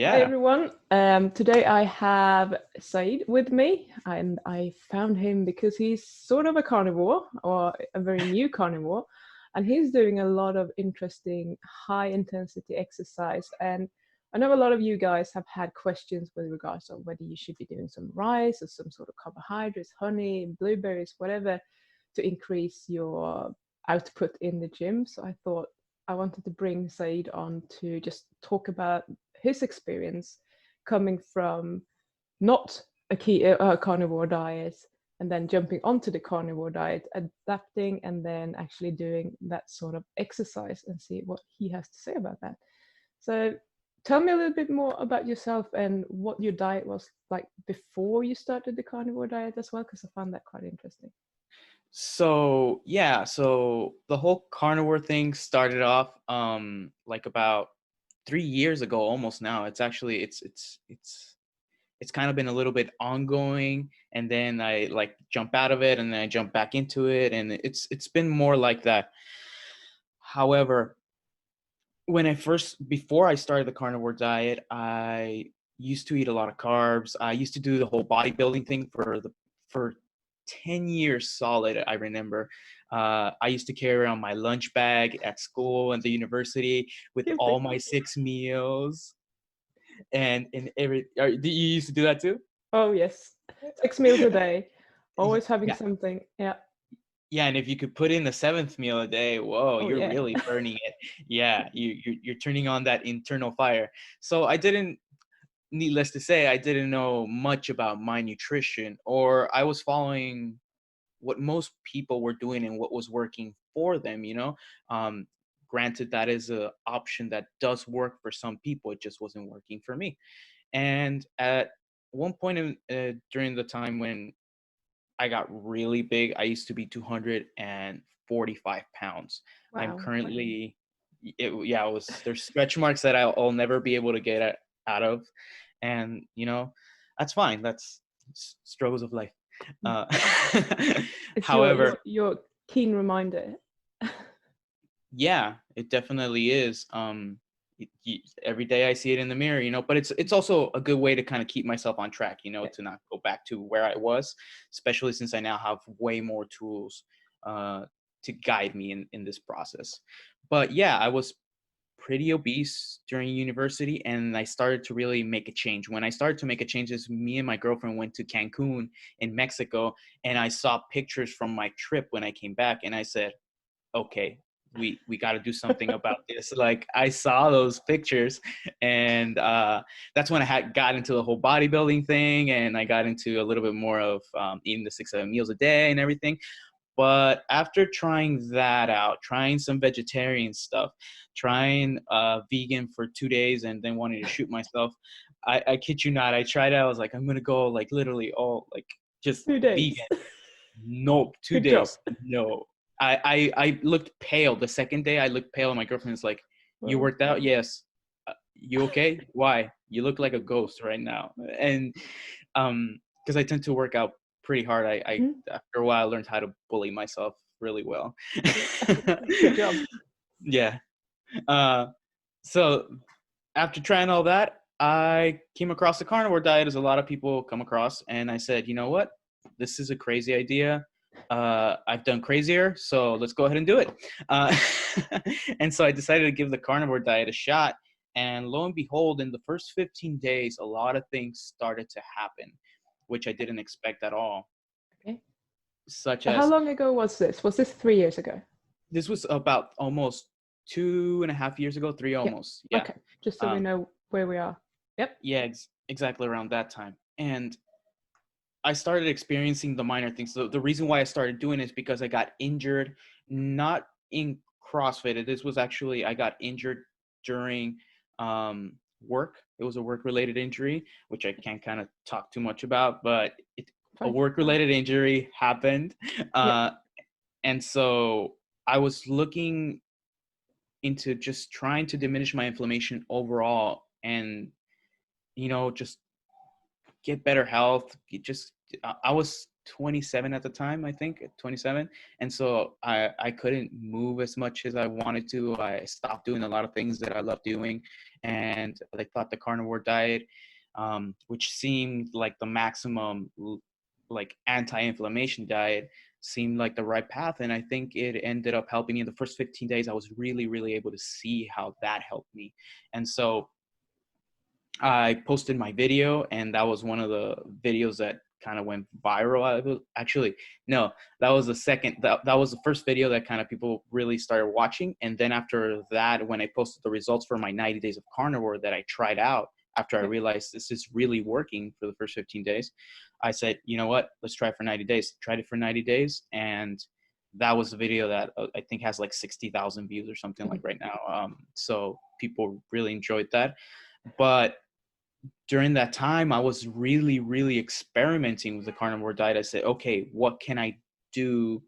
Hi Yeah. everyone. Today I have Zaid with me, and I found him because he's sort of a carnivore or a very new carnivore, and he's doing a lot of interesting high intensity exercise. And I know a lot of you guys have had questions with regards of whether you should be doing some rice or some sort of carbohydrates, honey, blueberries, whatever, to increase your output in the gym. So I thought I wanted to bring Zaid on to just talk about his experience coming from not a carnivore diet and then jumping onto the carnivore diet, adapting, and then actually doing that sort of exercise and see what he has to say about that. So tell me a little bit more about yourself and what your diet was like before you started the carnivore diet as well, because I found that quite interesting. So the whole carnivore thing started off like about 3 years ago almost now. It's actually it's kind of been a little bit ongoing, and then I like jump out of it and then I jump back into it, and it's been more like that. However, before I started the carnivore diet, I used to eat a lot of carbs. I used to do the whole bodybuilding thing for 10 years solid. I remember I used to carry around my lunch bag at school and the university with Guilty. all my 6 meals, and do you used to do that too? Oh yes, 6 meals a day, always having Yeah. something. Yeah. Yeah, and if you could put in the seventh meal a day, whoa, Oh you're yeah. really burning it. Yeah, you're turning on that internal fire. So needless to say, I didn't know much about my nutrition, or I was following what most people were doing and what was working for them, you know? Um, Granted, that is a option that does work for some people. It just wasn't working for me. And at one point during the time when I got really big, I used to be 245 pounds. I'm Wow. currently, yeah, there's stretch marks that I'll never be able to get out of. And, that's fine. That's struggles of life. Uh, It's your however, your your keen reminder. yeah, it definitely is. Every day I see it in the mirror, but it's also a good way to kind of keep myself on track, Yeah. to not go back to where I was, especially since I now have way more tools uh, to guide me in this process. But yeah, I was pretty obese during university, and I started to really make a change. When I started to make a change is me and my girlfriend went to Cancun in Mexico, and I saw pictures from my trip when I came back, and I said, okay, we got to do something about this. Like, I saw those pictures, and that's when I got into the whole bodybuilding thing, and I got into a little bit more of eating the 6 7 meals a day and everything. But after trying that out, trying some vegetarian stuff, trying vegan for 2 days, and then wanting to shoot myself, I kid you not, I tried it. I was like, I'm gonna go like literally all like just 2 days. vegan. Nope, two Good job. days. No. I looked pale. The second day I looked pale, and my girlfriend's like, "You Well, worked out?" Yes. You okay? Why? You look like a ghost right now. And because I tend to work out pretty hard, I mhm. after a while learned how to bully myself really well. Good job. Yeah. Uh, so after trying all that, I came across the carnivore diet, as a lot of people come across, and I said, you know what? This is a crazy idea. I've done crazier, so let's go ahead and do it. Uh, and so I decided to give the carnivore diet a shot. And lo and behold, in the first 15 days, a lot of things started to happen, which I didn't expect at all. Okay. Such So how as, long ago was this? Was this 3 years ago? this was about almost 2.5 years ago, three Yeah. almost. Yeah. Okay. Just so we Um, know where we are. Yep. yeah, exactly around that time. And I started experiencing the minor things. So the reason why I started doing it is because I got injured, not in CrossFit. This was actually, I got injured during work. It was a work-related injury, which I can't kind of talk too much about, but a Fine. work-related injury happened. Yeah. Uh, and so I was looking into just trying to diminish my inflammation overall, and just get better health. I was 27 at the time, I think, at 27. And so I couldn't move as much as I wanted to. I stopped doing a lot of things that I love doing. And I thought the carnivore diet, which seemed like the maximum like anti-inflammation diet, seemed like the right path. And I think it ended up helping me in the first 15 days. I was really, really able to see how that helped me. And so I posted my video, and that was one of the videos that kind of went viral. Actually, no, that was the second, that was the first video that kind of people really started watching. And then after that, when I posted the results for my 90 days of carnivore that I tried out, after I realized this is really working for the first 15 days, I said, you know what, let's try it for 90 days. Tried it for 90 days. And that was the video that I think has like 60,000 views or something like right now. So people really enjoyed that. But during that time, I was really, really experimenting with the carnivore diet. I said, okay, what can I do?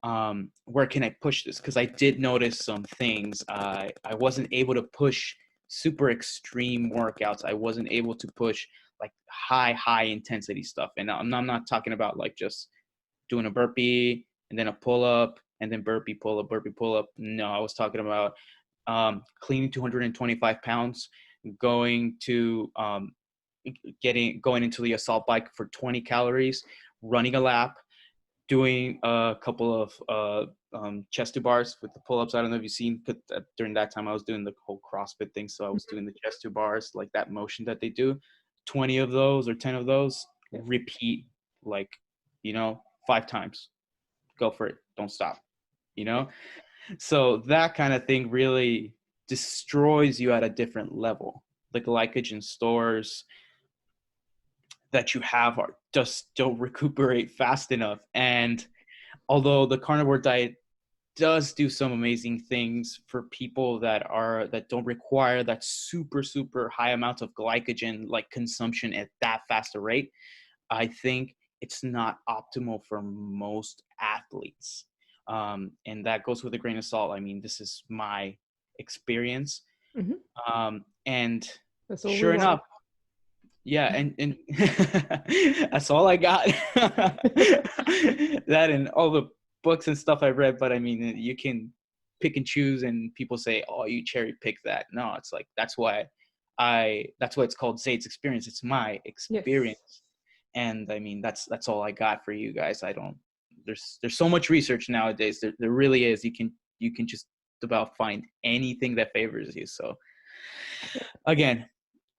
Where can I push this? Because I did notice some things. I wasn't able to push super extreme workouts. I wasn't able to push like high intensity stuff. And I'm not talking about like just doing a burpee and then a pull up and then burpee, pull up. No, I was talking about cleaning 225 pounds, going into the assault bike for 20 calories, running a lap, doing a couple of chest to bars with the pull-ups. I don't know if you've seen, but during that time I was doing the whole CrossFit thing. So I was doing the chest to bars, like that motion that they do, 20 of those or 10 of those, repeat like, 5 times, go for it. Don't stop, So that kind of thing really destroys you at a different level. The glycogen stores that you have just don't recuperate fast enough. And although the carnivore diet does do some amazing things for people that don't require that super high amount of glycogen like consumption at that fast a rate, I think it's not optimal for most athletes. And that goes with a grain of salt. I mean, this is my experience. And That's all sure enough, and that's all I got. That and all the books and stuff I read. But I mean, you can pick and choose, and people say, oh, you cherry pick that. No, it's like, that's why it's called Zaid's experience. It's my experience. Yes. And I mean, that's all I got for you guys. There's so much research nowadays. There really is. You can just about find anything that favors you. So again,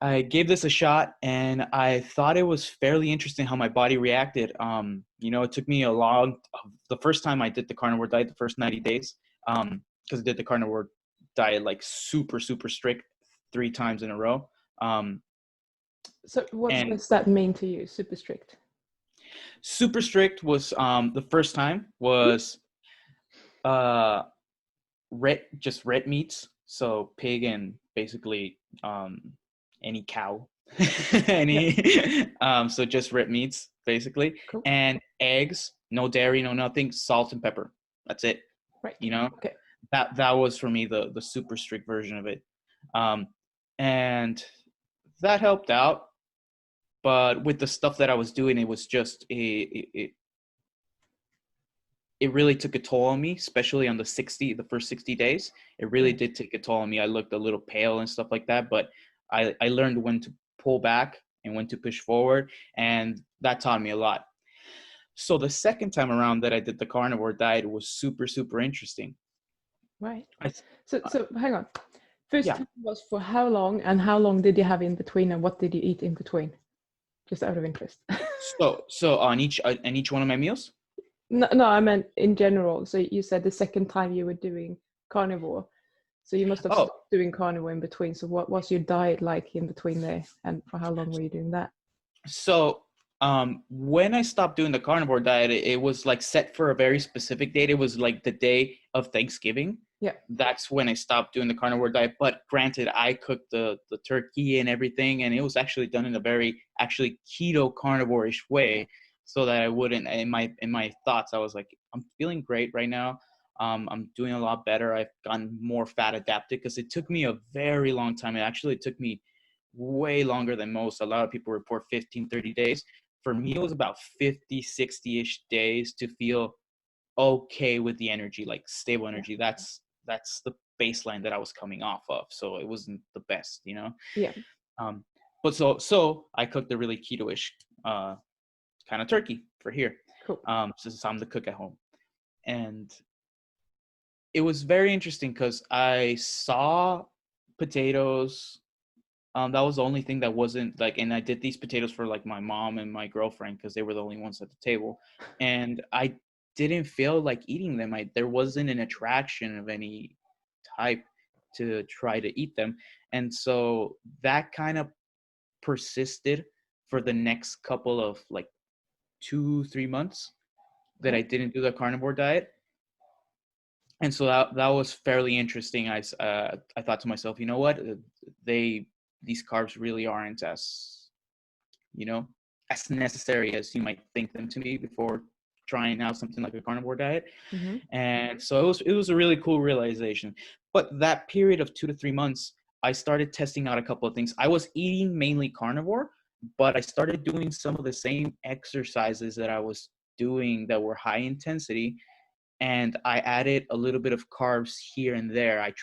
I gave this a shot, and I thought it was fairly interesting how my body reacted. It took me the first time I did the carnivore diet, the first 90 days, because I did the carnivore diet like super strict 3 times in a row. So what does that mean to you, super strict? Super strict was, the first time was red meats. So pig and basically any cow, so just red meats basically. Cool. And eggs, no dairy, no nothing, salt and pepper. That's it. Right. Okay. That was for me the super strict version of it. And that helped out. But with the stuff that I was doing, it was just it really took a toll on me, especially on the first 60 days. It really did take a toll on me. I looked a little pale and stuff like that, but I learned when to pull back and when to push forward, and that taught me a lot. So the second time around that I did the carnivore diet was super interesting. Right. So hang on. First time was for how long, and how long did you have in between, and what did you eat in between? Just out of interest. So on each one of my meals? No, I meant in general. So you said the second time you were doing carnivore. So you must have stopped doing carnivore in between. So what was your diet like in between there, and for how long were you doing that? So when I stopped doing the carnivore diet, it was like set for a very specific date. It was like the day of Thanksgiving. Yeah. That's when I stopped doing the carnivore diet. But granted, I cooked the turkey and everything, and it was actually done in a very keto carnivore-ish way, so that I wouldn't, in my thoughts, I was like, I'm feeling great right now. I'm doing a lot better. I've gotten more fat adapted, because it took me a very long time. It actually took me way longer than most. A lot of people report 15, 30 days for me, it was about 50, 60-ish days to feel okay with the energy, like stable energy. That's the baseline that I was coming off of. So it wasn't the best, you know? Yeah. But so I cooked a really keto-ish kind of turkey for here. Cool. Since I'm the cook at home. And it was very interesting because I saw potatoes. That was the only thing that wasn't like, and I did these potatoes for like my mom and my girlfriend because they were the only ones at the table. And I didn't feel like eating them. There wasn't an attraction of any type to try to eat them. And so that kind of persisted for the next couple of like 2-3 months that I didn't do the carnivore diet. And so that was fairly interesting. I thought to myself, you know what, these carbs really aren't as, you know, as necessary as you might think them to be before trying out something like a carnivore diet. Mm-hmm. And so it was a really cool realization. But that period of 2 to 3 months, I started testing out a couple of things. I was eating mainly carnivore, but I started doing some of the same exercises that I was doing that were high intensity. And I added a little bit of carbs here and there. I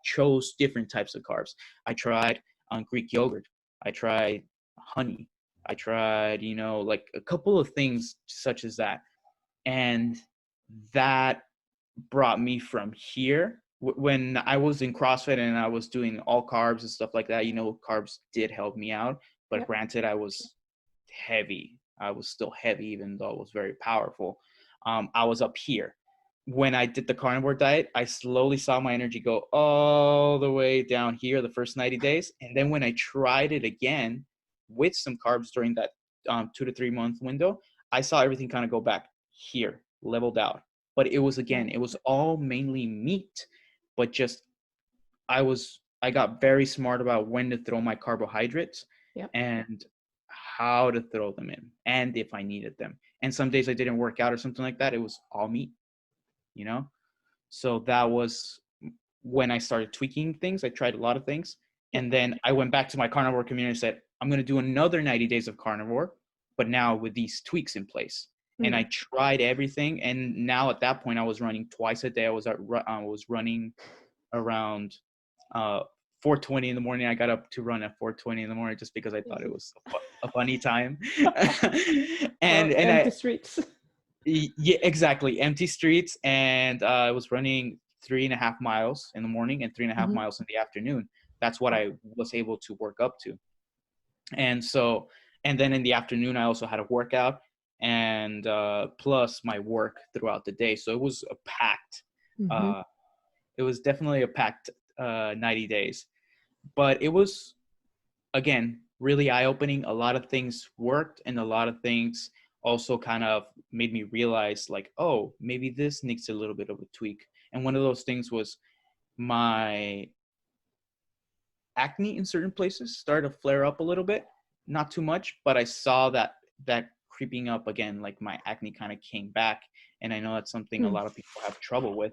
chose different types of carbs. I tried Greek yogurt. I tried honey. I tried, you know, like a couple of things such as that. And that brought me from here. When I was in CrossFit and I was doing all carbs and stuff like that, you know, carbs did help me out. But granted, I was heavy. I was still heavy, even though I was very powerful. I was up here. When I did the carnivore diet, I slowly saw my energy go all the way down here the first 90 days. And then when I tried it again with some carbs during that 2 to 3 month window, I saw everything kind of go back here, leveled out. But it was, again, it was all mainly meat, but just I got very smart about when to throw my carbohydrates and how to throw them in and if I needed them. And some days I didn't work out or something like that, it was all meat, you know? So that was when I started tweaking things. I tried a lot of things. And then I went back to my carnivore community and said, I'm going to do another 90 days of carnivore, but now with these tweaks in place. And I tried everything. And now at that point, I was running twice a day. I was running around 4:20 in the morning. I got up to run at 4:20 in the morning just because I thought it was a funny time. and empty streets. Yeah, exactly. Empty streets. And I was running 3.5 miles in the morning and 3.5 miles in the afternoon. That's what I was able to work up to. And so, and then in the afternoon, I also had a workout and plus my work throughout the day. So it was a packed, it was definitely a packed 90 days. But it was, again, really eye-opening. A lot of things worked and a lot of things also kind of made me realize like, oh, maybe this needs a little bit of a tweak. And one of those things was my acne in certain places started to flare up a little bit, not too much, but I saw that creeping up again, like my acne kind of came back. And I know that's something a lot of people have trouble with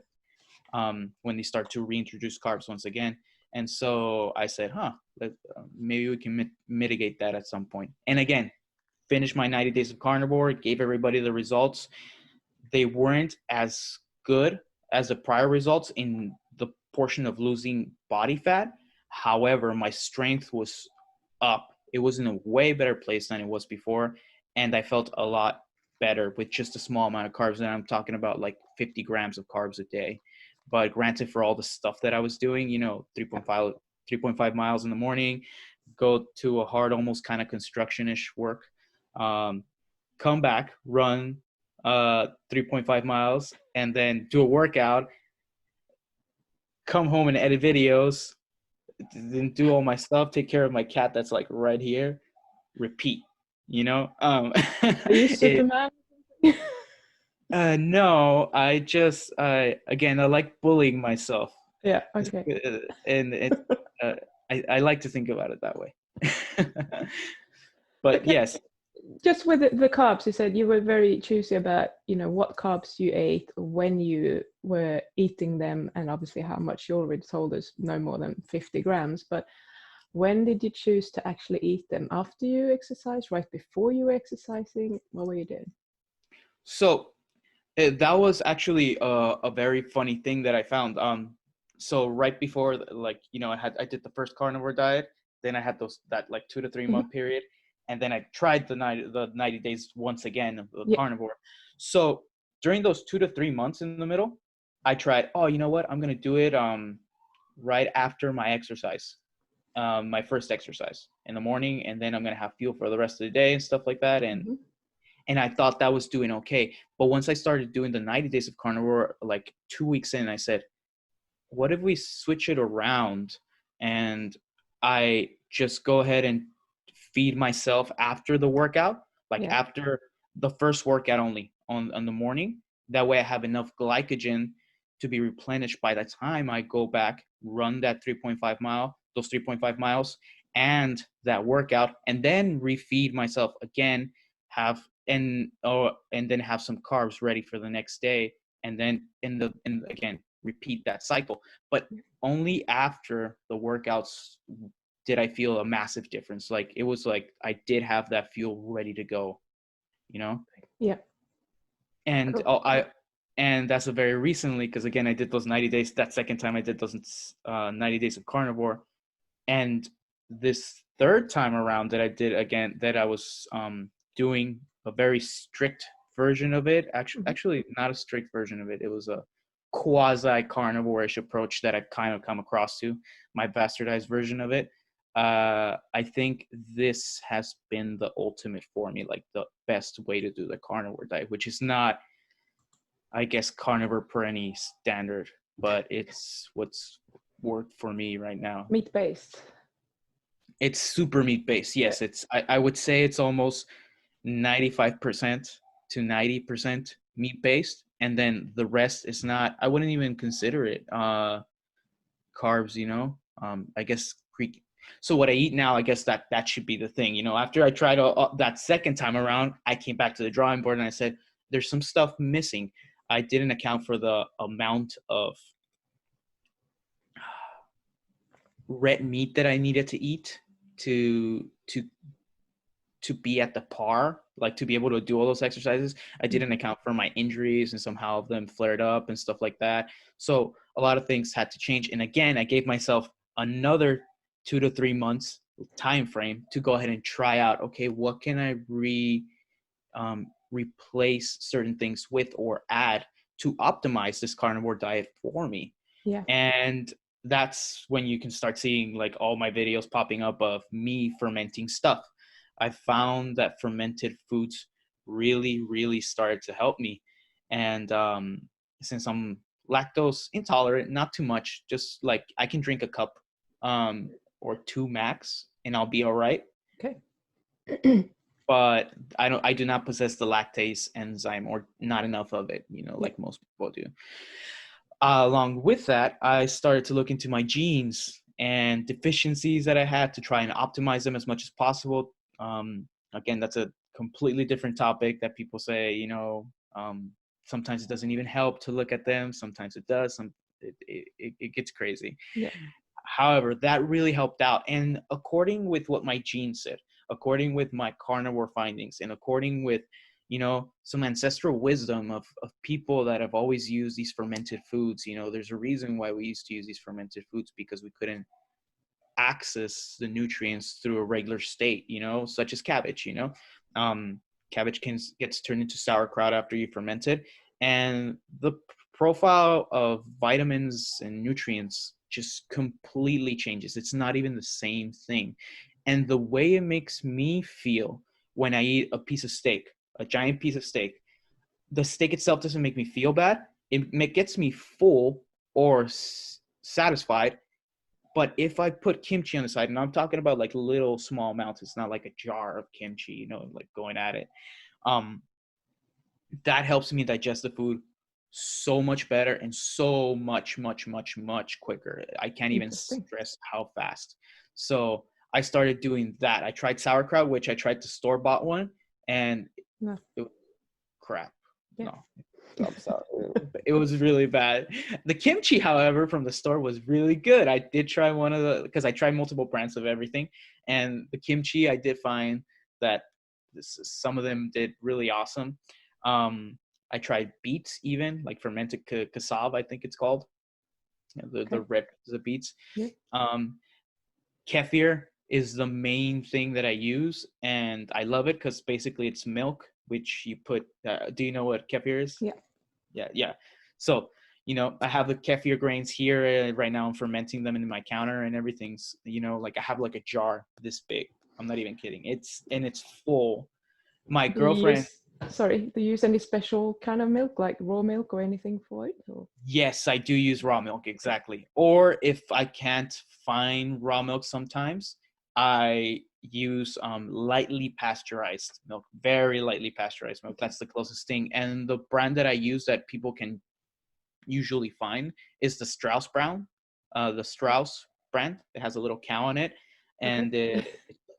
when they start to reintroduce carbs once again. And so I said, maybe we can mitigate that at some point. And again, finished my 90 days of carnivore, gave everybody the results. They weren't as good as the prior results in the portion of losing body fat. However, my strength was up. It was in a way better place than it was before. And I felt a lot better with just a small amount of carbs. And I'm talking about like 50 grams of carbs a day. But granted, for all the stuff that I was doing, 3.5 miles in the morning, go to a hard, almost kind of construction-ish work, come back, run 3.5 miles, and then do a workout, come home and edit videos, then do all my stuff, take care of my cat that's like right here, repeat, Are you Superman? No, I just, again, I like bullying myself. Yeah, okay. And I like to think about it that way. But yes. Just with the carbs, you said you were very choosy about, what carbs you ate, when you were eating them, and obviously how much you already told us, no more than 50 grams. But when did you choose to actually eat them? After you exercise, right before you were exercising? What were you doing? So that was actually a very funny thing that I found. So right before, like, you know, I did the first carnivore diet, then I had that like 2 to 3 Mhm. month period, and then I tried the 90 days once again of the Yeah. carnivore. So during those 2 to 3 months in the middle, I tried, oh, you know what, I'm gonna do it right after my exercise, my first exercise in the morning, and then I'm gonna have fuel for the rest of the day and stuff like that. Mhm. And I thought that was doing okay. But once I started doing the 90 days of carnivore, like 2 weeks in, I said, what if we switch it around and I just go ahead and feed myself after the workout, like Yeah. after the first workout only on the morning. That way I have enough glycogen to be replenished by the time I go back, run that 3.5 mile, those 3.5 miles, and that workout, and then refeed myself again, and then have some carbs ready for the next day, and then again repeat that cycle. But only after the workouts did I feel a massive difference. Like, it was like I did have that fuel ready to go, you know? Yeah. And Cool. and that's a very recently, because again, I did those 90 days. That second time I did those 90 days of carnivore. And this third time around that I did again, that I was doing a very strict version of it. Mhm. Actually, not a strict version of it. It was a quasi carnivore-ish approach that I've kind of come across to, my bastardized version of it. I think this has been the ultimate for me, like the best way to do the carnivore diet, which is not, I guess, carnivore per any standard, but it's what's worked for me right now. Meat based. It's super meat based. Yeah. Yes, I would say it's almost 95% to 90% meat based, and then the rest is not. I wouldn't even consider it carbs. I guess Greek. So what I eat now, I guess that should be the thing. After I tried that second time around, I came back to the drawing board and I said, "There's some stuff missing." I didn't account for the amount of red meat that I needed to eat to be at the par, like to be able to do all those exercises. I didn't Mhm. account for my injuries, and somehow them flared up and stuff like that. So a lot of things had to change. And again, I gave myself another 2 to 3 months time frame to go ahead and try out, okay, what can I replace certain things with or add to optimize this carnivore diet for me. Yeah. And that's when you can start seeing like all my videos popping up of me fermenting stuff. I found that fermented foods really, really started to help me. And since I'm lactose intolerant, not too much, just like I can drink a cup or two max and I'll be all right. Okay. But I do not possess the lactase enzyme, or not enough of it, Yeah. like most people do. Along with that, I started to look into my genes and deficiencies that I had to try and optimize them as much as possible. Again, that's a completely different topic that people say, sometimes it doesn't even help to look at them. Sometimes it does. It gets crazy. Yeah. However, that really helped out. And according with what my genes said, according with my carnivore findings, and according with, some ancestral wisdom of people that have always used these fermented foods, there's a reason why we used to use these fermented foods, because we couldn't access the nutrients through a regular state, such as cabbage, um, cabbage gets turned into sauerkraut after you ferment it. And the profile of vitamins and nutrients just completely changes. It's not even the same thing. And the way it makes me feel when I eat a piece of steak, a giant piece of steak, the steak itself doesn't make me feel bad. It gets me full or satisfied. But if I put kimchi on the side, and I'm talking about like little small amounts, it's not like a jar of kimchi, like going at it. Um, that helps me digest the food so much better and so much, much, much, much quicker. I can't even Interesting. stress how fast. So I started doing that. I tried sauerkraut, which I tried the store-bought one, and No. it was crap. Yeah. No. I'm sorry. It was really bad. The kimchi, however, from the store was really good. I did try one of the, because I tried multiple brands of everything, and the kimchi, I did find that some of them did really awesome. I tried beets, even like fermented cassava, I think it's called. The Okay. red the beets. Yeah. Kefir is the main thing that I use, and I love it because basically it's milk, which you put. Do you know what kefir is? Yeah. Yeah. So, I have the kefir grains here right now. I'm fermenting them in my counter, and everything's, like I have like a jar this big. I'm not even kidding. It's full. My Do you girlfriend, use, sorry, do you use any special kind of milk, like raw milk or anything for it? Or? yes, I do use raw milk, exactly. Or if I can't find raw milk sometimes, I use lightly pasteurized milk, very lightly pasteurized milk. Okay. That's the closest thing. And the brand that I use that people can usually find is the Strauss Brown, the Strauss brand. It has a little cow on it, Okay. and it's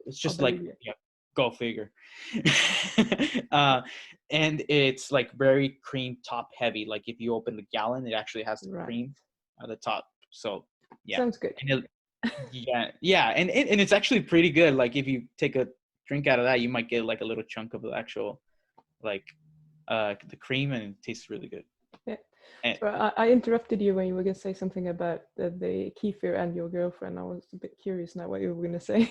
I'll just like, believe you. yeah, go figure. uh, and it's like very cream top heavy. Like if you open the gallon, it actually has the Right. cream at the top. So yeah, Sounds good. and yeah, and it's actually pretty good. Like if you take a drink out of that, you might get like a little chunk of the actual like the cream, and it tastes really good. Yeah. And So I interrupted you when you were going to say something about the kefir and your girlfriend. I was a bit curious now what you were going to say.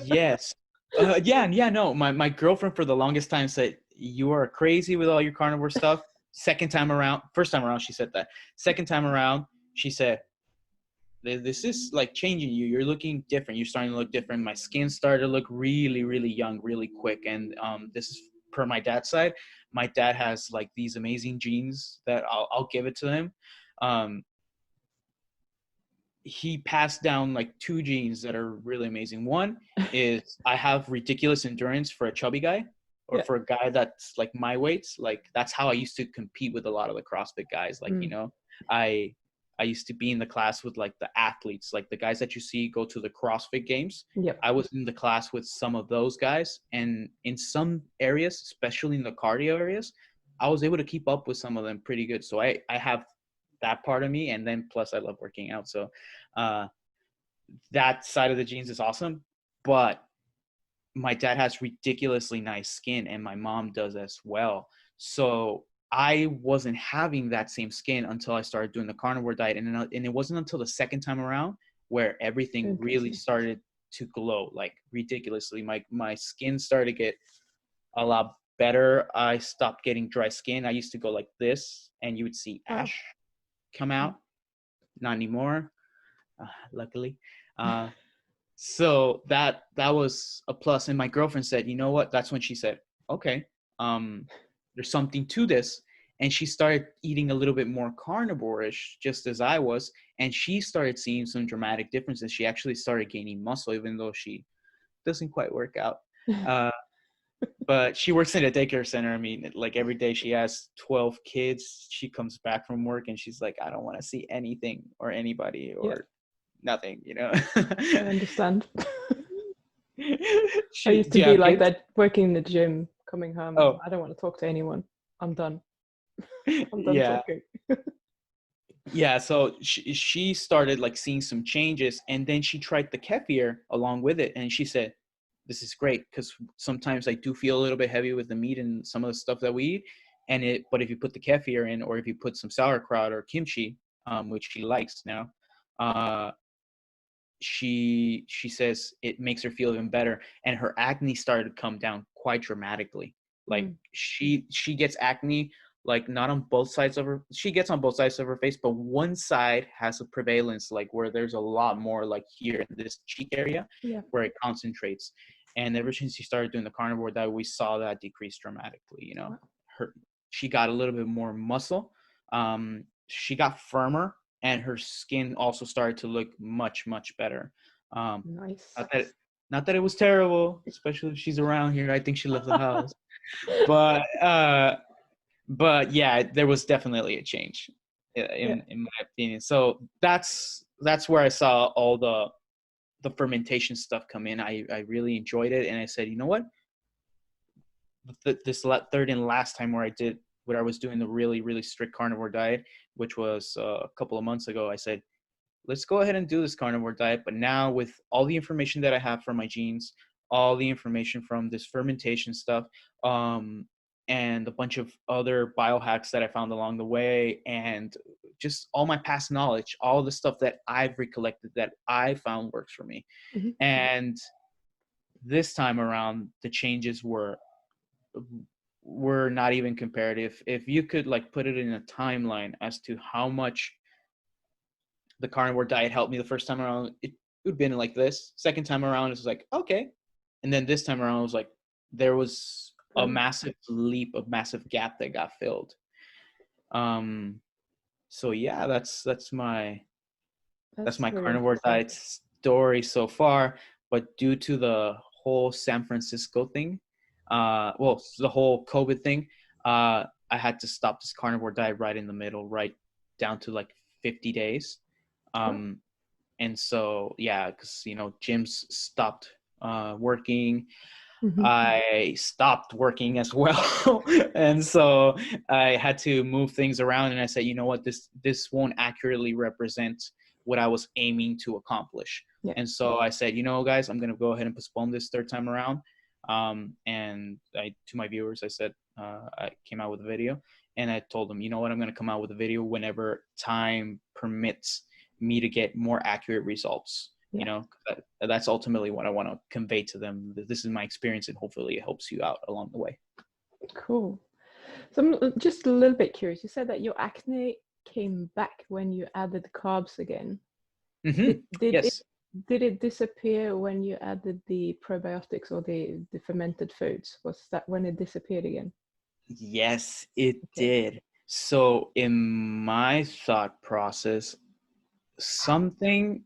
yes. No. My girlfriend for the longest time said, "You are crazy with all your carnivore stuff." First time around, she said that. Second time around, she said, "This is like changing you. You're looking different. You're starting to look different. My skin started to look really, really young, really quick." And this is per my dad's side. My dad has like these amazing genes that I'll give it to him. Um, he passed down like two genes that are really amazing. One is I have ridiculous endurance for a chubby guy, or Yeah. for a guy that's like my weight. Like that's how I used to compete with a lot of the CrossFit guys. Like, I used to be in the class with like the athletes, like the guys that you see go to the CrossFit games. Yep. I was in the class with some of those guys, and in some areas, especially in the cardio areas, I was able to keep up with some of them pretty good. So I have that part of me, and then plus I love working out. So uh, that side of the genes is awesome. But my dad has ridiculously nice skin, and my mom does as well. So I wasn't having that same skin until I started doing the carnivore diet, and it wasn't until the second time around where everything really Interesting. started to glow like ridiculously. My skin started to get a lot better. I stopped getting dry skin. I used to go like this, and you would see Wow. ash come out. Not anymore, luckily. So that was a plus. And my girlfriend said, "You know what?" That's when she said, "Okay, there's something to this." And she started eating a little bit more carnivore-ish, just as I was. And she started seeing some dramatic differences. She actually started gaining muscle, even though she doesn't quite work out. Uh, but she works in a daycare center. I mean, like every day she has 12 kids. She comes back from work and she's like, "I don't want to see anything or anybody Yeah, or nothing," I understand. I Do used to you be have like kids? that, working in the gym, coming home. Oh, I don't want to talk to anyone. I'm done. I'm done yeah. talking. Yeah, so she started like seeing some changes, and then she tried the kefir along with it, and she said, "This is great because sometimes I do feel a little bit heavy with the meat and some of the stuff that we eat, but if you put the kefir in, or if you put some sauerkraut or kimchi, which she likes now, uh, she says it makes her feel even better, and her acne started to come down quite dramatically. Like Mm. she gets acne, like not on both sides of her, she gets on both sides of her face, but one side has a prevalence, like where there's a lot more, like here in this cheek area Yeah. where it concentrates. And ever since she started doing the carnivore diet, we saw that decrease dramatically. Wow. Her She got a little bit more muscle, she got firmer, and her skin also started to look much, much better. Um, Nice. not that not that it was terrible, especially if she's around here. I think she left the house, but yeah, there was definitely a change Yeah. in my opinion. So that's where I saw all the fermentation stuff come in. I really enjoyed it, and I said, you know what? This third and last time where I did when I was doing the really strict carnivore diet, which was a couple of months ago, I said, let's go ahead and do this carnivore diet. But now with all the information that I have from my genes, all the information from this fermentation stuff, and a bunch of other biohacks that I found along the way, and just all my past knowledge, all the stuff that I've recollected that I found works for me. Mm-hmm. And this time around, the changes were not even comparative. If you could like put it in a timeline as to how much the carnivore diet helped me the first time around, it would have been like this. Second time around, it was like, okay. And then this time around, it was like, there was a massive leap, a massive gap that got filled. So yeah, that's my carnivore diet story so far. But due to the whole San Francisco thing, the whole COVID thing, I had to stop this carnivore diet right in the middle, right down to like 50 days. And so, yeah, because, gyms stopped working. Mm-hmm. I stopped working as well. And so I had to move things around. And I said, you know what, this won't accurately represent what I was aiming to accomplish. Yeah. And so I said, guys, I'm going to go ahead and postpone this third time around. And to my viewers, I said, I came out with a video, and I told them, you know what, I'm going to come out with a video whenever time permits me to get more accurate results. That's ultimately what I want to convey to them. This is my experience, and hopefully it helps you out along the way. Cool. So I'm just a little bit curious. You said that your acne came back when you added carbs again. Mm-hmm. Yes. Did it disappear when you added the probiotics or the fermented foods? Was that when it disappeared again? Yes, it did. So in my thought process, something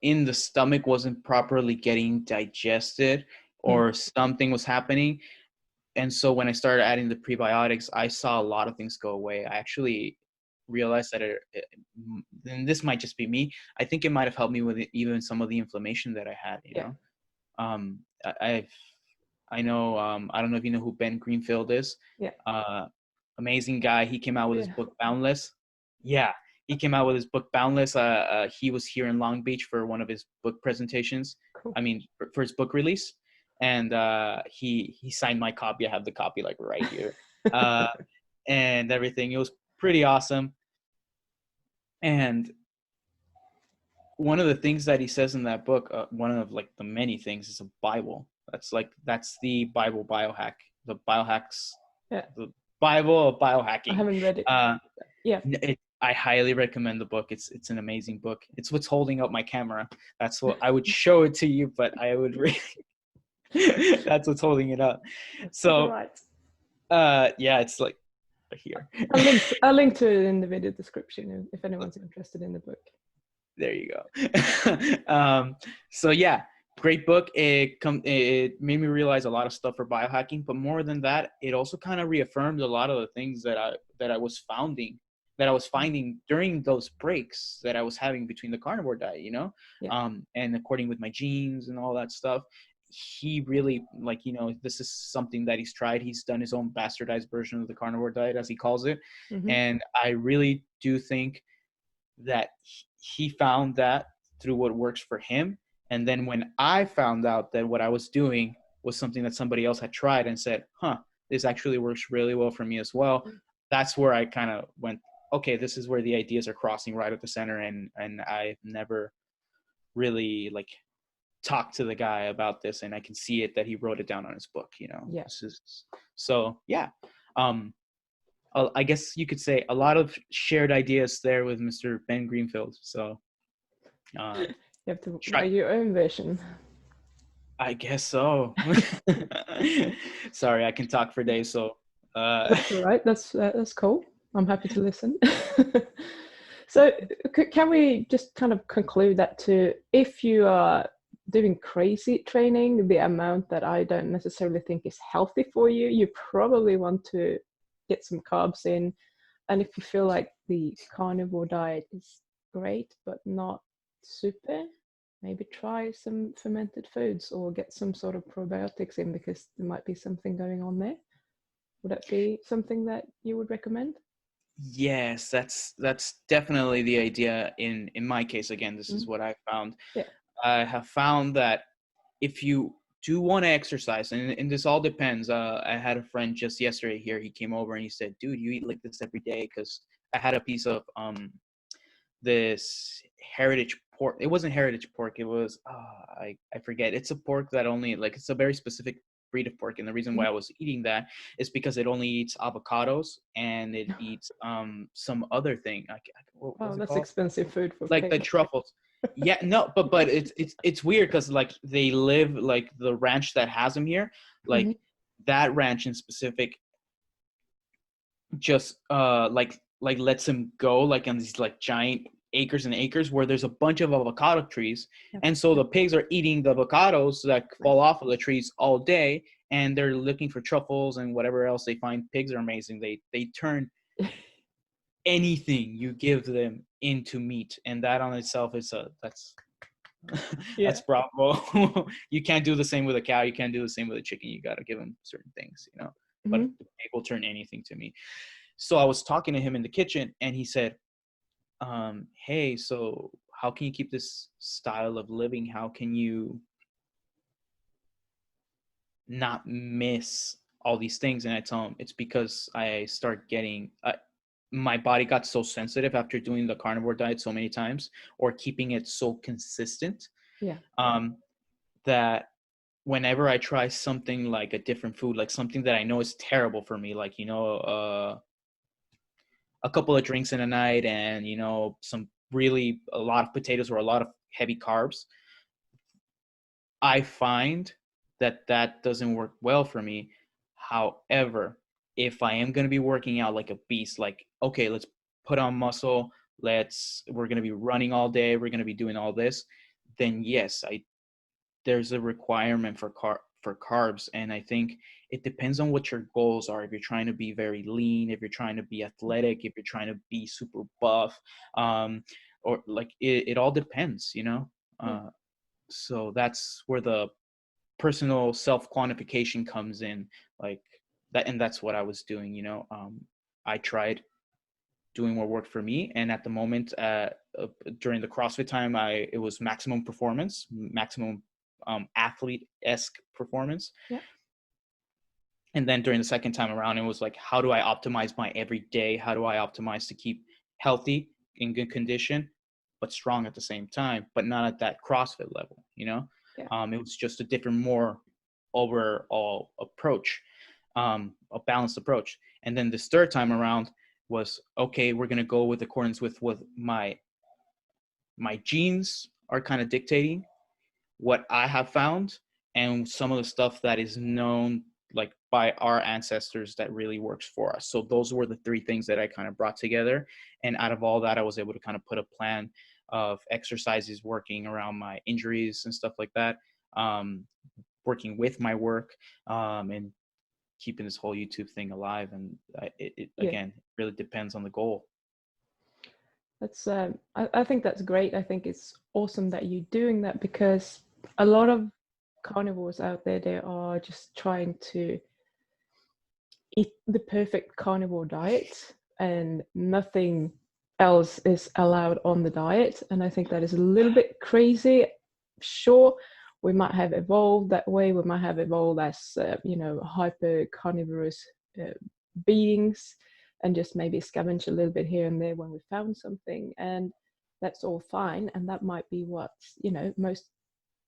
in the stomach wasn't properly getting digested, or something was happening. And so when I started adding the prebiotics, I saw a lot of things go away. I actually realized that and this might just be me, I think it might have helped me with even some of the inflammation that I had, know. I know, I don't know if you know who Ben Greenfield is. Amazing guy. He came out with his book Boundless. He came out with his book Boundless. He was here in Long Beach for one of his book presentations. Cool. I mean, for his book release. And he signed my copy. I have the copy like right here. And everything. It was pretty awesome. And one of the things that he says in that book, one of like the many things, is a Bible. That's the Bible biohack. The biohacks. The Bible of biohacking. I haven't read it. I highly recommend the book. It's an amazing book. It's what's holding up my camera. That's what I would show it to you, but I would really. That's what's holding it up. So, it's like here. I'll link to it in the video description if anyone's interested in the book. There you go. So yeah, great book. It made me realize a lot of stuff for biohacking, but more than that, it also kind of reaffirmed a lot of the things that I was finding during those breaks that I was having between the carnivore diet, and according with my genes and all that stuff. He really, this is something that he's tried. He's done his own bastardized version of the carnivore diet, as he calls it. Mm-hmm. And I really do think that he found that through what works for him. And then when I found out that what I was doing was something that somebody else had tried and said, this actually works really well for me as well. That's where I kind of went, okay, this is where the ideas are crossing right at the center. And I've never really talked to the guy about this, and I can see it that he wrote it down on his book, So yeah. I guess you could say a lot of shared ideas there with Mr. Ben Greenfield. So you have to write your own version. I guess so. Sorry, I can talk for days. So that's all right. That's cool. I'm happy to listen. So can we just kind of conclude that if you are doing crazy training, the amount that I don't necessarily think is healthy for you, you probably want to get some carbs in. And if you feel like the carnivore diet is great but not super, maybe try some fermented foods or get some sort of probiotics in, because there might be something going on there. Would that be something that you would recommend? Yes, that's definitely the idea in my case. Again, this is Mm. what I found. Yeah. I have found that if you do want to exercise, and this all depends. I had a friend just yesterday here. He came over and he said, "Dude, you eat like this every day?" Because I had a piece of this heritage pork. It wasn't heritage pork. It was I forget. It's a pork that only like it's a very specific breed of pork, and the reason Mm. why I was eating that is because it only eats avocados and it eats some other thing. What Oh, was it that's called? expensive food for Like the pigs. truffles. Yeah, no, but it's weird because like they live like the ranch that has them here, like Hmm. that ranch in specific just like lets him go like on these like giant acres and acres where there's a bunch of avocado trees, Yeah. and so the pigs are eating the avocados that fall Nice. off of the trees all day, and they're looking for truffles and whatever else they find. Pigs are amazing. They turn anything you give them into meat, and that on itself is a that's Yeah. that's bravo. You can't do the same with a cow. You can't do the same with a chicken. You got to give them certain things, you know. But Hmm. people turn anything to meat. So I was talking to him in the kitchen, and he said, "Hey, so how can you keep this style of living? How can you not miss all these things?" And I tell him it's because I start getting my body got so sensitive after doing the carnivore diet so many times or keeping it so consistent, Yeah. um, that whenever I try something like a different food, like something that I know is terrible for me, like, you know, a couple of drinks in a night and, you know, some really a lot of potatoes or a lot of heavy carbs, I find that that doesn't work well for me. However, if I am going to be working out like a beast, like, okay, let's put on muscle, we're going to be running all day, we're going to be doing all this, then yes, there's a requirement for carbs, and I think it depends on what your goals are. If you're trying to be very lean, if you're trying to be athletic, if you're trying to be super buff, or like it all depends, you know. Yeah. So that's where the personal self quantification comes in, like that, and that's what I was doing, you know. I tried doing what worked for me, and at the moment, during the CrossFit time, it was maximum performance, maximum athlete-esque performance. Yeah. And then during the second time around, it was like, how do I optimize my everyday? How do I optimize to keep healthy, in good condition, but strong at the same time, but not at that CrossFit level, you know? Yeah. It was just a different, more overall approach, a balanced approach. And then this third time around was, okay, we're going to go with accordance with what my genes are kind of dictating, what I have found, and some of the stuff that is known like by our ancestors that really works for us. So those were the three things that I kind of brought together. And out of all that, I was able to kind of put a plan of exercises working around my injuries and stuff like that, working with my work, and keeping this whole YouTube thing alive. And it Yeah. again, really depends on the goal. That's I think that's great. I think it's awesome that you're doing that, because a lot of carnivores out there, they are just trying to eat the perfect carnivore diet and nothing else is allowed on the diet. And I think that is a little bit crazy. Sure, we might have evolved that way. We might have evolved as, hyper carnivorous beings, and just maybe scavenge a little bit here and there when we found something. And that's all fine. And that might be what's, most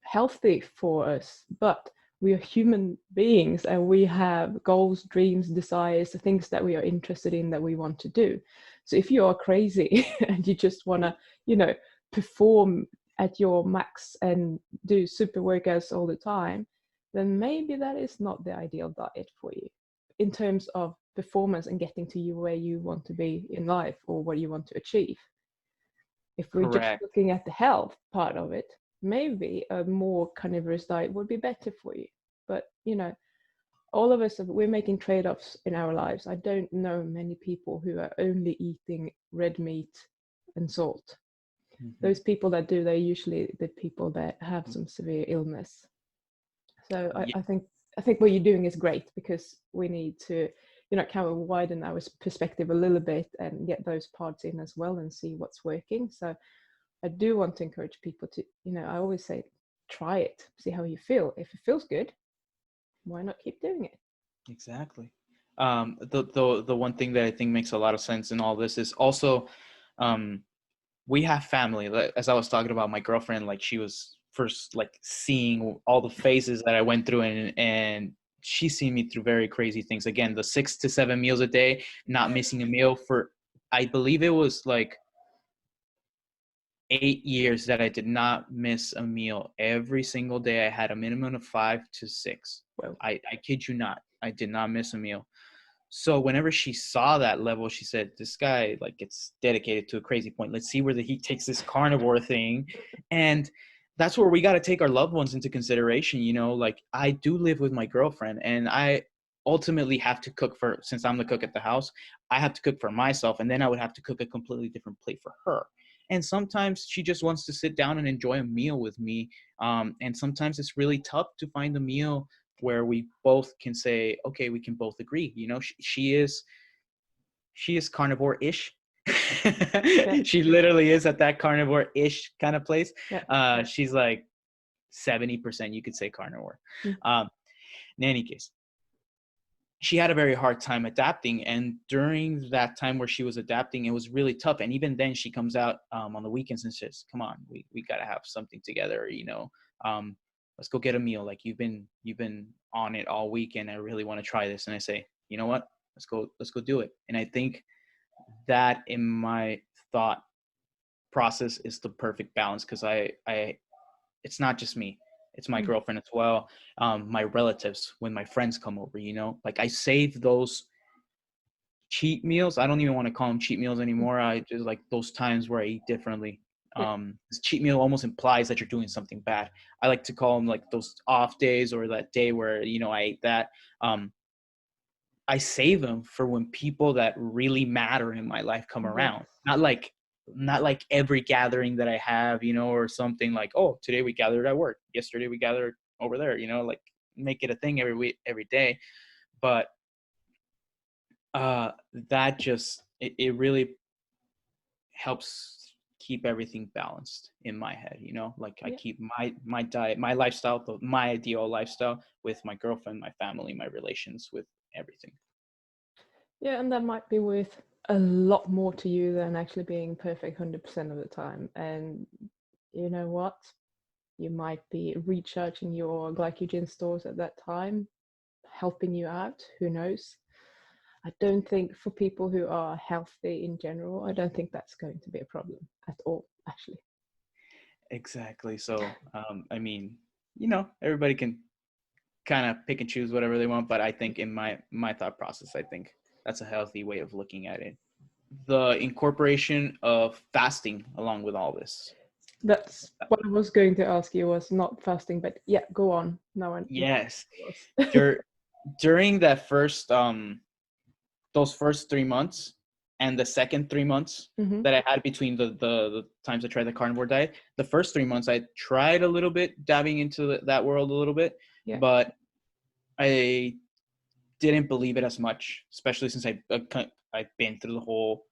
healthy for us. But we are human beings, and we have goals, dreams, desires, the things that we are interested in, that we want to do. So if you are crazy and you just want to, perform at your max and do super workouts all the time, then maybe that is not the ideal diet for you in terms of performance and getting to you where you want to be in life or what you want to achieve. If we're just Correct. looking at the health part of it, maybe a more carnivorous diet would be better for you. But all of us, we're making trade-offs in our lives. I don't know many people who are only eating red meat and salt. Mm-hmm. Those people that do, they're usually the people that have some severe illness. So Yeah. I think what you're doing is great, because we need to kind of widen our perspective a little bit and get those parts in as well and see what's working. So I do want to encourage people to, I always say, try it, see how you feel. If it feels good, why not keep doing it? Exactly. The one thing that I think makes a lot of sense in all this is also, we have family. As I was talking about my girlfriend, like she was first like seeing all the phases that I went through, and she's seen me through very crazy things. Again, the 6 to 7 meals a day, not missing a meal for, I believe it was like 8 years that I did not miss a meal. Every single day I had a minimum of 5 to 6. Well, I kid you not. I did not miss a meal. So whenever she saw that level, she said, this guy like gets dedicated to a crazy point. Let's see where he takes this carnivore thing. And that's where we got to take our loved ones into consideration. Like I do live with my girlfriend, and I ultimately have to cook since I'm the cook at the house, I have to cook for myself. And then I would have to cook a completely different plate for her. And sometimes she just wants to sit down and enjoy a meal with me. And sometimes it's really tough to find a meal where we both can say, okay, we can both agree. She is carnivore-ish. yeah. She literally is at that carnivore-ish kind of place. Yeah. She's like 70%, you could say, carnivore. In any case, she had a very hard time adapting. And during that time where she was adapting, it was really tough. And even then she comes out on the weekends and says, come on, we got to have something together, let's go get a meal. Like you've been on it all weekend. I really want to try this. And I say, you know what, let's go do it. And I think that in my thought process is the perfect balance. Cause it's not just me. It's my girlfriend as well. My relatives, when my friends come over, like I save those cheat meals. I don't even want to call them cheat meals anymore. I just like those times where I eat differently. This cheat meal almost implies that you're doing something bad. I like to call them like those off days, or that day where, I ate that. I save them for when people that really matter in my life come around. Not like every gathering that I have, or something like, oh, today we gathered at work. Yesterday we gathered over there, like make it a thing every week, every day. But that just, it really helps keep everything balanced in my head, like I keep my diet, my lifestyle, my ideal lifestyle with my girlfriend, my family, my relations, with everything. Yeah, and that might be worth a lot more to you than actually being perfect 100% of the time. And you know what? You might be recharging your glycogen stores at that time, helping you out. Who knows? I don't think for people who are healthy in general, I don't think that's going to be a problem at all, actually. Exactly. So, I mean, everybody can kind of pick and choose whatever they want, but I think in my thought process, I think that's a healthy way of looking at it. The incorporation of fasting along with all this. That's what I was going to ask you, was not fasting, but yeah, go on. No, Yes. During that first those first 3 months and the second 3 months that I had between the times I tried the carnivore diet, the first 3 months I tried a little bit dabbing into that world a little bit, but I didn't believe it as much, especially since I've been through the whole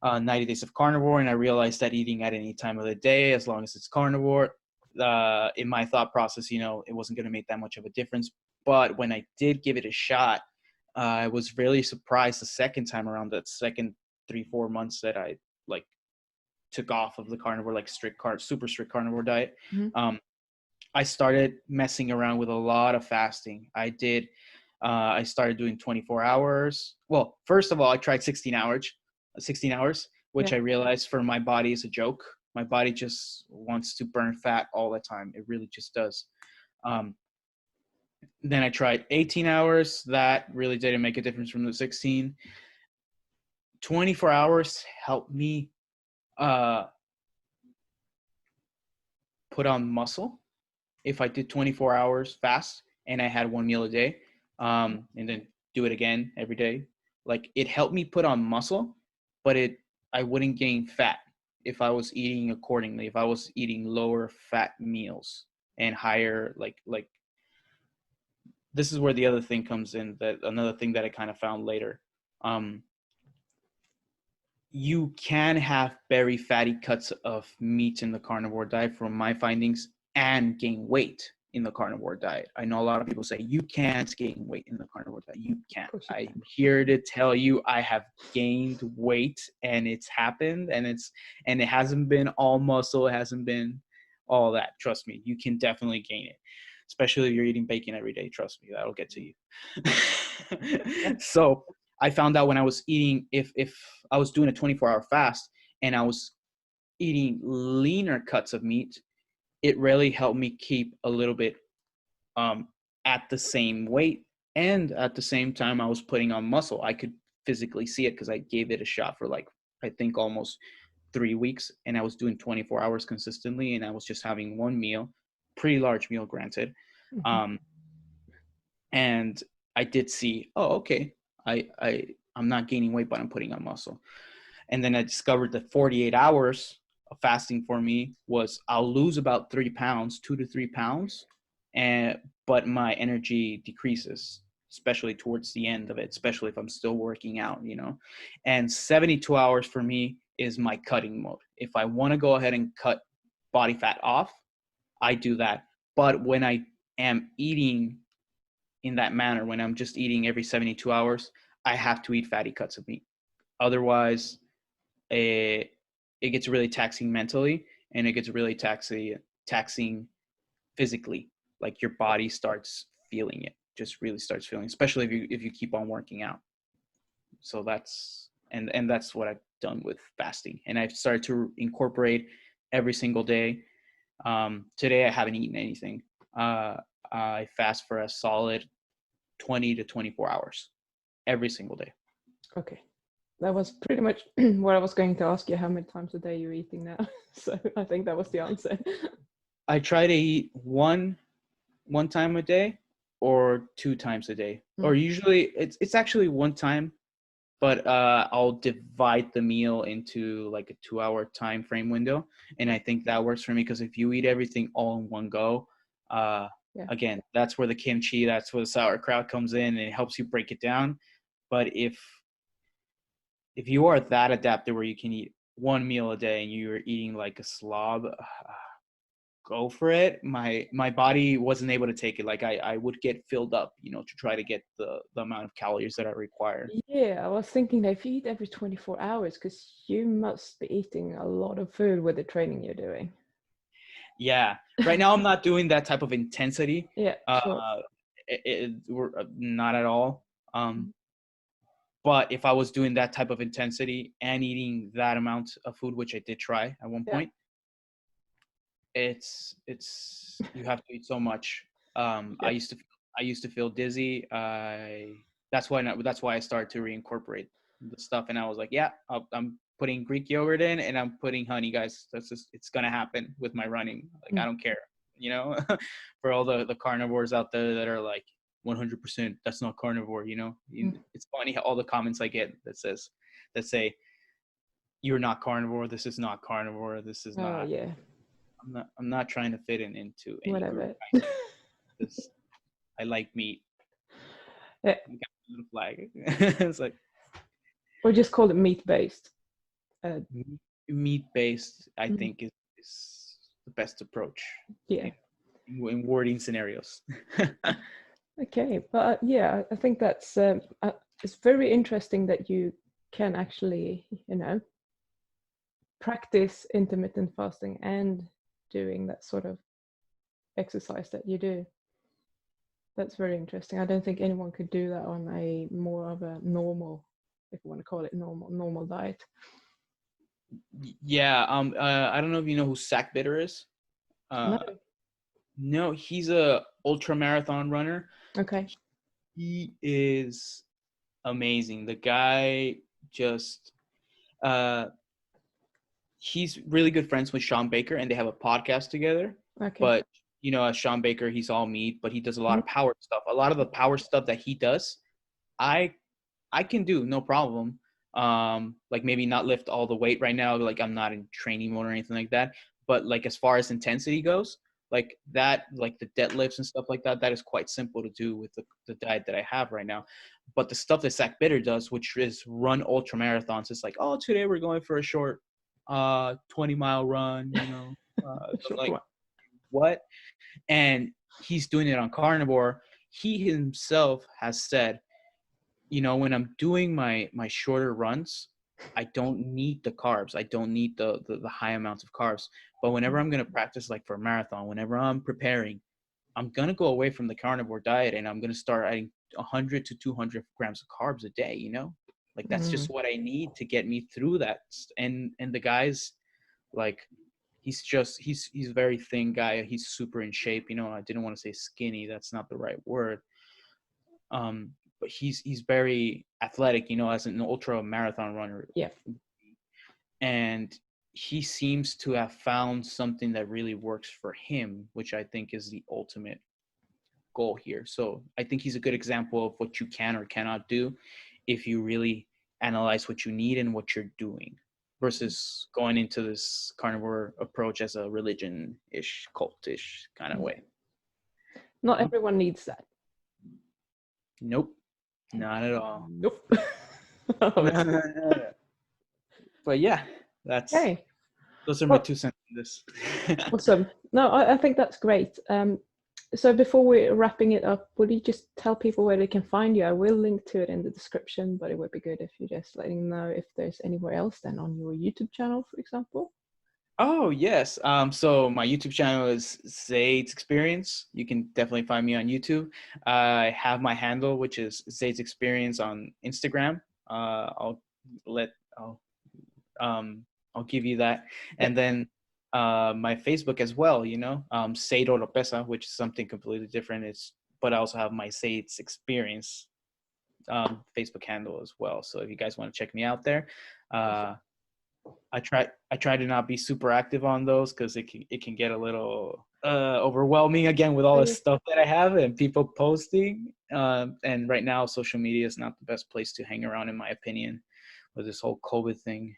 90 days of carnivore, and I realized that eating at any time of the day, as long as it's carnivore, in my thought process, it wasn't going to make that much of a difference. But when I did give it a shot, I was really surprised the second time around, that second 3-4 months that I like took off of the carnivore, like super strict carnivore diet. I started messing around with a lot of fasting. I started doing 24 hours. Well, first of all, I tried 16 hours, which I realized for my body is a joke. My body just wants to burn fat all the time. It really just does. Then I tried 18 hours. That really didn't make a difference from the 16. 24 hours helped me put on muscle. If I did 24 hours fast and I had one meal a day, and then do it again every day, like it helped me put on muscle, but I wouldn't gain fat if I was eating accordingly. If I was eating lower fat meals and higher, like this is where the other thing comes in, that another thing that I kind of found later. You can have very fatty cuts of meat in the carnivore diet, from my findings, and gain weight in the carnivore diet. I know a lot of people say you can't gain weight in the carnivore diet. You can't. I'm here to tell you I have gained weight, and it's happened, and it hasn't been all muscle, it hasn't been all that. Trust me, you can definitely gain it. Especially if you're eating bacon every day. Trust me, that'll get to you. So I found out when I was eating, if I was doing a 24-hour fast and I was eating leaner cuts of meat, it really helped me keep a little bit at the same weight. And at the same time, I was putting on muscle. I could physically see it because I gave it a shot for like, I think almost 3 weeks. And I was doing 24 hours consistently. And I was just having one meal, pretty large meal, granted. And I did see, oh, okay, I'm not gaining weight, but I'm putting on muscle. And then I discovered that 48 hours of fasting for me was I'll lose about 3 pounds, 2 to 3 pounds, but my energy decreases, especially towards the end of it, especially if I'm still working out, you know. And 72 hours for me is my cutting mode. If I want to go ahead and cut body fat off, I do that. But when I am eating in that manner, when I'm just eating every 72 hours, I have to eat fatty cuts of meat. Otherwise, it gets really taxing mentally, and it gets really taxing physically. Like your body starts feeling it, just really starts feeling, especially if you keep on working out. So that's that's what I've done with fasting, and I've started to incorporate every single day. Today I haven't eaten anything. I fast for a solid 20 to 24 hours every single day. Okay. That was pretty much what I was going to ask you, how many times a day you're eating now. So I think that was the answer. I try to eat one time a day or 2 times a day. Or usually it's actually 1 time, but I'll divide the meal into like a 2-hour time frame window. And I think that works for me, because if you eat everything all in one go, again, that's where the kimchi, that's where the sauerkraut comes in, and it helps you break it down. But if you are that adapted where you can eat 1 meal a day and you're eating like a slob, go for it. My body wasn't able to take it. Like I would get filled up, you know, to try to get the amount of calories that I require. Yeah, I was thinking that if you eat every 24 hours, because you must be eating a lot of food with the training you're doing. Yeah. Right now, I'm not doing that type of intensity. Yeah, sure. We're not at all. But if I was doing that type of intensity and eating that amount of food, which I did try at one point, it's you have to eat so much. I used to feel dizzy. That's why I started to reincorporate the stuff, and I was like, yeah, I'm putting Greek yogurt in, and I'm putting honey, guys. It's gonna happen with my running. Like I don't care, you know. For all the carnivores out there that are like 100%, that's not carnivore, you know. It's funny how all the comments I get that say you're not carnivore, this is not carnivore, this is not. Yeah. I'm not trying to fit into any Whatever. group. I like meat. Yeah. You got a little flag. It's like, or just call it meat-based. Meat-based, I think, is the best approach. Yeah. In wording scenarios. Okay, but yeah, I think that's it's very interesting that you can actually, you know, practice intermittent fasting and doing that sort of exercise that you do. That's very interesting. I don't think anyone could do that on a more of a normal, if you want to call it normal diet. Yeah. I don't know if you know who Sack Bitter is. No, he's a ultra marathon runner. Okay. He is amazing. The guy just he's really good friends with Sean Baker, and they have a podcast together. Okay. But you know, as Sean Baker, he's all meat, but he does a lot of power stuff. A lot of the power stuff that he does, I can do no problem. Like maybe not lift all the weight right now. Like I'm not in training mode or anything like that. But like as far as intensity goes, like that, like the deadlifts and stuff like that, that is quite simple to do with the diet that I have right now. But the stuff that Zach Bitter does, which is run ultra marathons, it's like, oh, today we're going for a short 20-mile run, you know. Sure, Like, come on. what? And he's doing it on Carnivore. He himself has said, you know, when I'm doing my shorter runs, I don't need the carbs. I don't need the high amounts of carbs. But whenever I'm going to practice, like for a marathon, whenever I'm preparing, I'm going to go away from the carnivore diet and I'm going to start adding 100 to 200 grams of carbs a day, you know? Like that's just what I need to get me through that. And the guy's like, he's a very thin guy. He's super in shape, you know. I didn't want to say skinny. That's not the right word. But he's very athletic, you know, as an ultra marathon runner. Yeah. And he seems to have found something that really works for him, which I think is the ultimate goal here. So I think he's a good example of what you can or cannot do if you really analyze what you need and what you're doing, versus going into this carnivore approach as a religion-ish, cultish kind of way. Not Yeah. everyone needs that. Nope, not at all. Nope. But yeah, Okay. those are my 2 cents on this. Awesome. No, I think that's great. So before we're wrapping it up, would you just tell people where they can find you? I will link to it in the description, but it would be good if you just letting them know if there's anywhere else then on your YouTube channel, for example. Oh, yes. So my YouTube channel is Zaid's Experience. You can definitely find me on YouTube. I have my handle, which is Zaid's Experience on Instagram. I'll give you that. And then my Facebook as well, you know, Zaid Oropesa, which is something completely different. But I also have my Zaid's Experience Facebook handle as well. So if you guys want to check me out there, I try to not be super active on those because it can get a little overwhelming again with all the stuff that I have and people posting. And right now, social media is not the best place to hang around, in my opinion, with this whole COVID thing.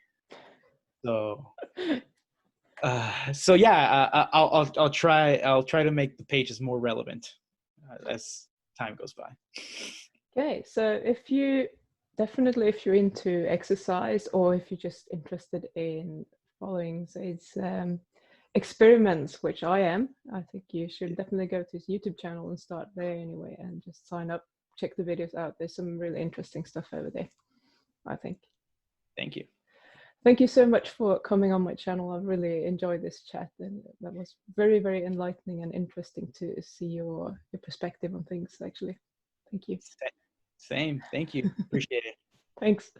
So yeah, I'll try to make the pages more relevant as time goes by. Okay, so if you're into exercise, or if you're just interested in following Zaid's experiments, which I am, I think you should definitely go to his YouTube channel and start there anyway, and just sign up, check the videos out. There's some really interesting stuff over there, I think. Thank you. Thank you so much for coming on my channel. I've really enjoyed this chat, and that was very, very enlightening and interesting to see your perspective on things, actually. Thank you. Same. Thank you. Appreciate it. Thanks.